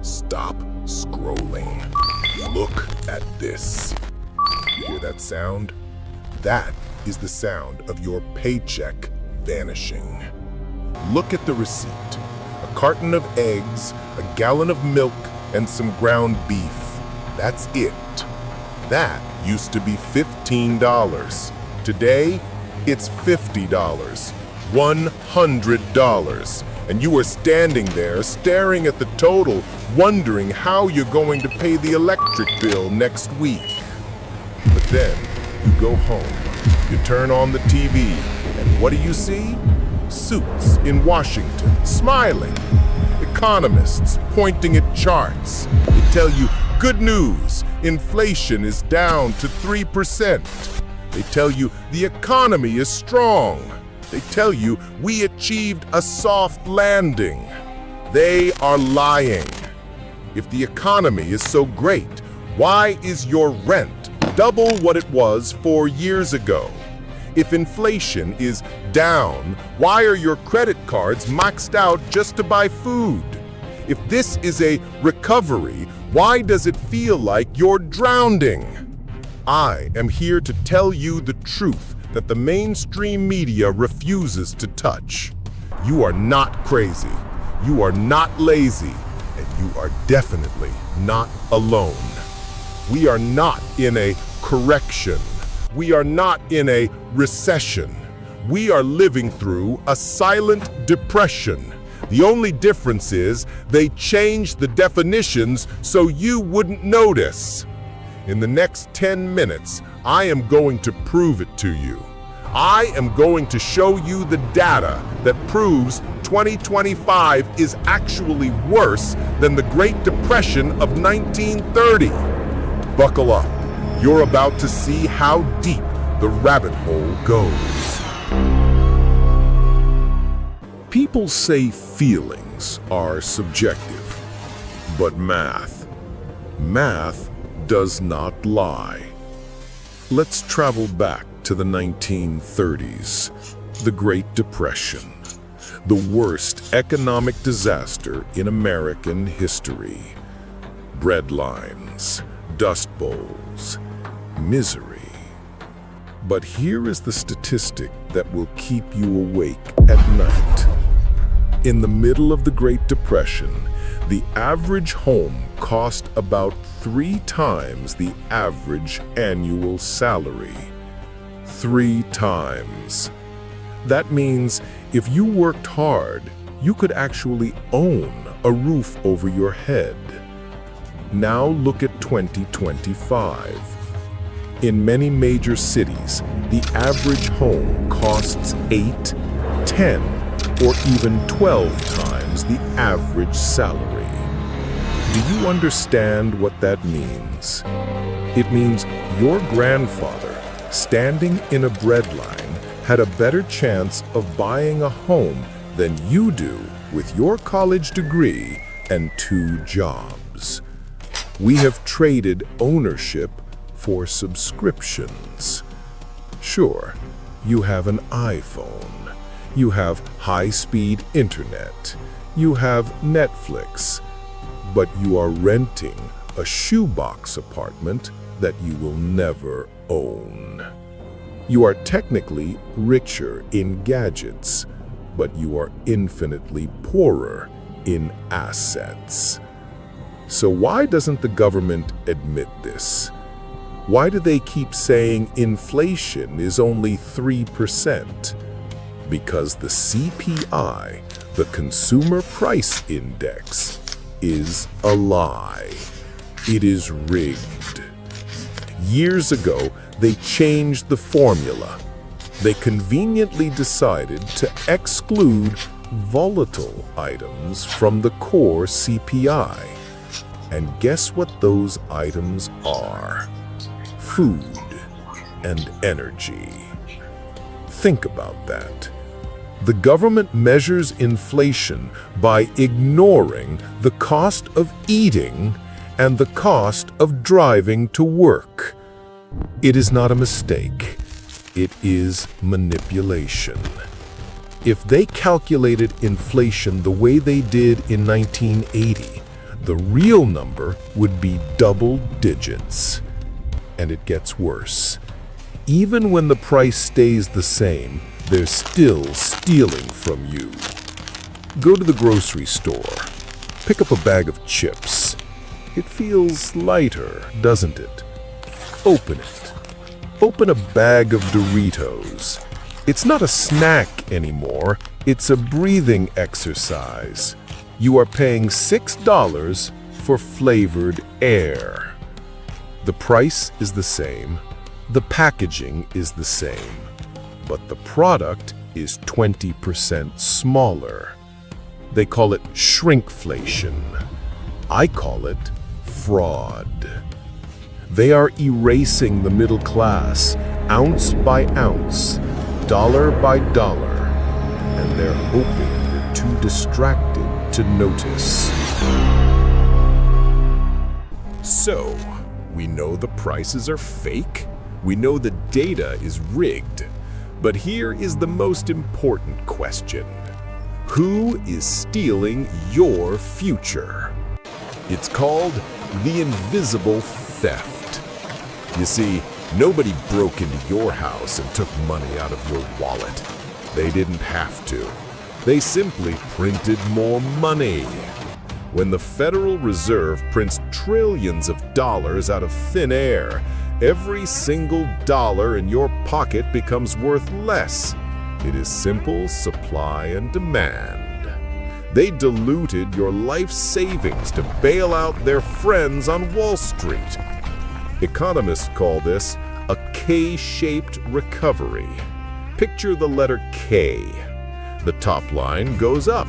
Stop scrolling. Look at this. You hear that sound? That is the sound of your paycheck vanishing. Look at the receipt. A carton of eggs, a gallon of milk, and some ground beef. That's it. That used to be $15. Today, it's $50, $100. And you are standing there staring at the total, wondering how you're going to pay the electric bill next week. But then, you go home, you turn on the TV, and what do you see? Suits in Washington, smiling. Economists pointing at charts. They tell you, good news, inflation is down to 3%. They tell you the economy is strong. They tell you we achieved a soft landing. They are lying. If the economy is so great, why is your rent double what it was 4 years ago? If inflation is down, why are your credit cards maxed out just to buy food? If this is a recovery, why does it feel like you're drowning? I am here to tell you the truth that the mainstream media refuses to touch. You are not crazy, you are not lazy, and you are definitely not alone. We are not in a correction. We are not in a recession. We are living through a silent depression. The only difference is they changed the definitions so you wouldn't notice. In the next 10 minutes, I am going to prove it to you. I am going to show you the data that proves 2025 is actually worse than the Great Depression of 1930. Buckle up. You're about to see how deep the rabbit hole goes. People say feelings are subjective, but math does not lie. Let's travel back to the 1930s, the Great Depression, the worst economic disaster in American history. Bread lines, dust bowls, misery. But here is the statistic that will keep you awake at night. In the middle of the Great Depression, the average home cost about 3 times the average annual salary. 3 times. That means if you worked hard, you could actually own a roof over your head. Now look at 2025. In many major cities, the average home costs 8, 10, or even 12 times the average salary. Do you understand what that means? It means your grandfather, standing in a bread line, had a better chance of buying a home than you do with your college degree and 2 jobs. We have traded ownership for subscriptions. Sure, you have an iPhone, you have high-speed internet, you have Netflix, but you are renting a shoebox apartment that you will never own. You are technically richer in gadgets, but you are infinitely poorer in assets. So why doesn't the government admit this? Why do they keep saying inflation is only 3%? Because the CPI, the Consumer Price Index, is a lie. It is rigged. Years ago, they changed the formula. They conveniently decided to exclude volatile items from the core CPI. And guess what those items are? Food and energy. Think about that. The government measures inflation by ignoring the cost of eating and the cost of driving to work. It is not a mistake. It is manipulation. If they calculated inflation the way they did in 1980, The real number would be double digits. And it gets worse. Even when the price stays the same, they're still stealing from you. Go to the grocery store. Pick up a bag of chips. It feels lighter, doesn't it? Open it. Open a bag of Doritos. It's not a snack anymore. It's a breathing exercise. You are paying $6 for flavored air. The price is the same. The packaging is the same. But the product is 20% smaller. They call it shrinkflation. I call it fraud. They are erasing the middle class, ounce by ounce, dollar by dollar, and they're hoping you're too distracted to notice. So, we know the prices are fake. We know the data is rigged. But here is the most important question. Who is stealing your future? It's called the invisible theft. You see, nobody broke into your house and took money out of your wallet. They didn't have to. They simply printed more money. When the Federal Reserve prints trillions of dollars out of thin air, every single dollar in your pocket becomes worth less. It is simple supply and demand. They diluted your life savings to bail out their friends on Wall Street. Economists call this a K-shaped recovery. Picture the letter K. The top line goes up.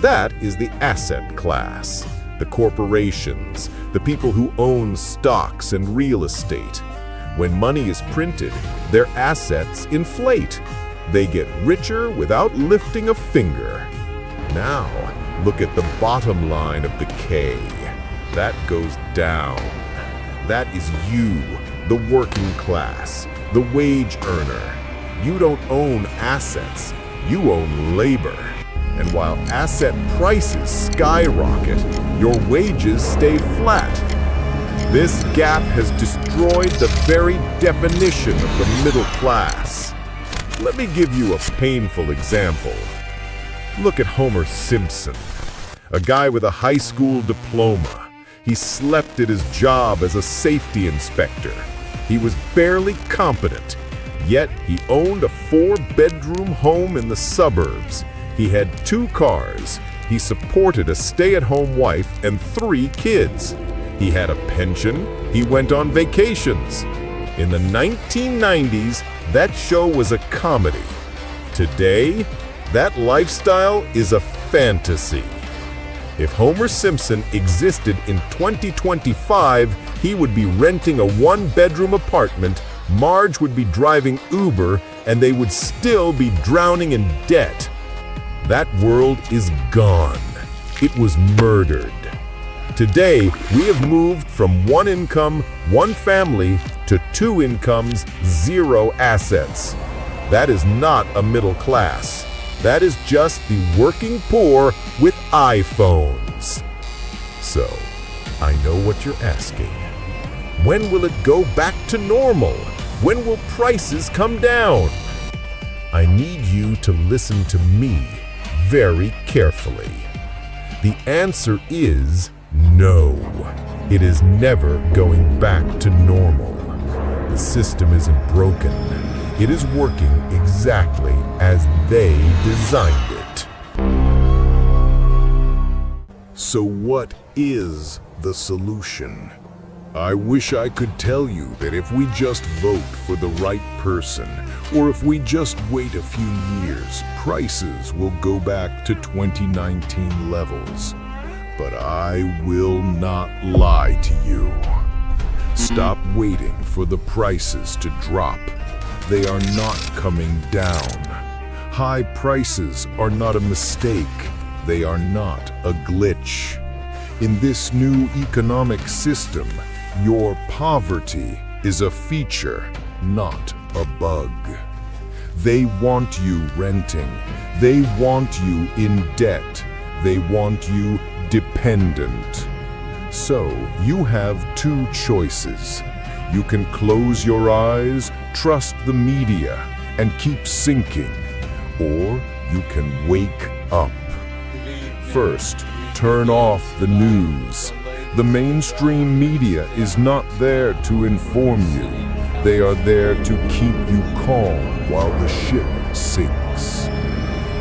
That is the asset class, the corporations, the people who own stocks and real estate. When money is printed, their assets inflate. They get richer without lifting a finger. Now, look at the bottom line of the K. That goes down. That is you, the working class, the wage earner. You don't own assets, you own labor. And while asset prices skyrocket, your wages stay flat. This gap has destroyed the very definition of the middle class. Let me give you a painful example. Look at Homer Simpson, a guy with a high school diploma. He slept at his job as a safety inspector. He was barely competent, yet he owned a 4-bedroom home in the suburbs. He had 2 cars. He supported a stay-at-home wife and 3 kids. He had a pension. He went on vacations. In the 1990s, that show was a comedy. Today, that lifestyle is a fantasy. If Homer Simpson existed in 2025, he would be renting a 1-bedroom apartment, Marge would be driving Uber, and they would still be drowning in debt. That world is gone. It was murdered. Today, we have moved from 1 income, 1 family, to 2 incomes, 0 assets. That is not a middle class. That is just the working poor with iPhones. So, I know what you're asking. When will it go back to normal? When will prices come down? I need you to listen to me very carefully. The answer is no. It is never going back to normal. The system isn't broken. It is working exactly as they designed it. So what is the solution? I wish I could tell you that if we just vote for the right person, or if we just wait a few years, prices will go back to 2019 levels. But I will not lie to you. Stop waiting for the prices to drop. They are not coming down. High prices are not a mistake. They are not a glitch. In this new economic system, your poverty is a feature, not a bug. They want you renting. They want you in debt. They want you dependent. So, you have two choices. You can close your eyes, trust the media, and keep sinking. Or you can wake up. First, turn off the news. The mainstream media is not there to inform you. They are there to keep you calm while the ship sinks.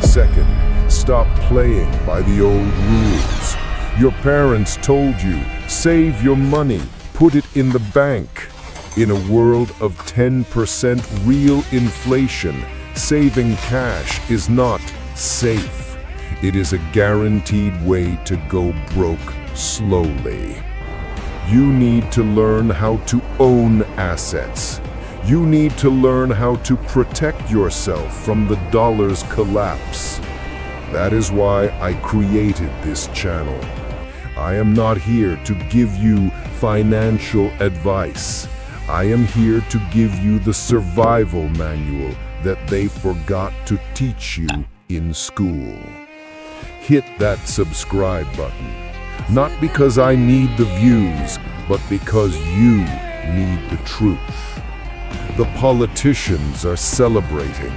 Second, stop playing by the old rules. Your parents told you, save your money, put it in the bank. In a world of 10% real inflation, saving cash is not safe. It is a guaranteed way to go broke slowly. You need to learn how to own assets. You need to learn how to protect yourself from the dollar's collapse. That is why I created this channel. I am not here to give you financial advice. I am here to give you the survival manual that they forgot to teach you in school. Hit that subscribe button, not because I need the views, but because you need the truth. The politicians are celebrating.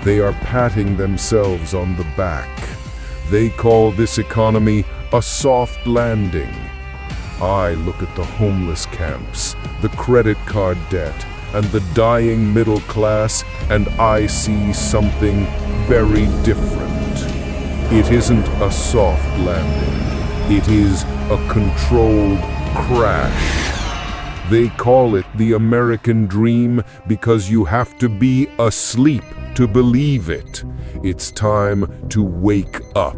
They are patting themselves on the back. They call this economy a soft landing. I look at the homeless camps, the credit card debt, and the dying middle class, and I see something very different. It isn't a soft landing. It is a controlled crash. They call it the American dream because you have to be asleep to believe it. It's time to wake up.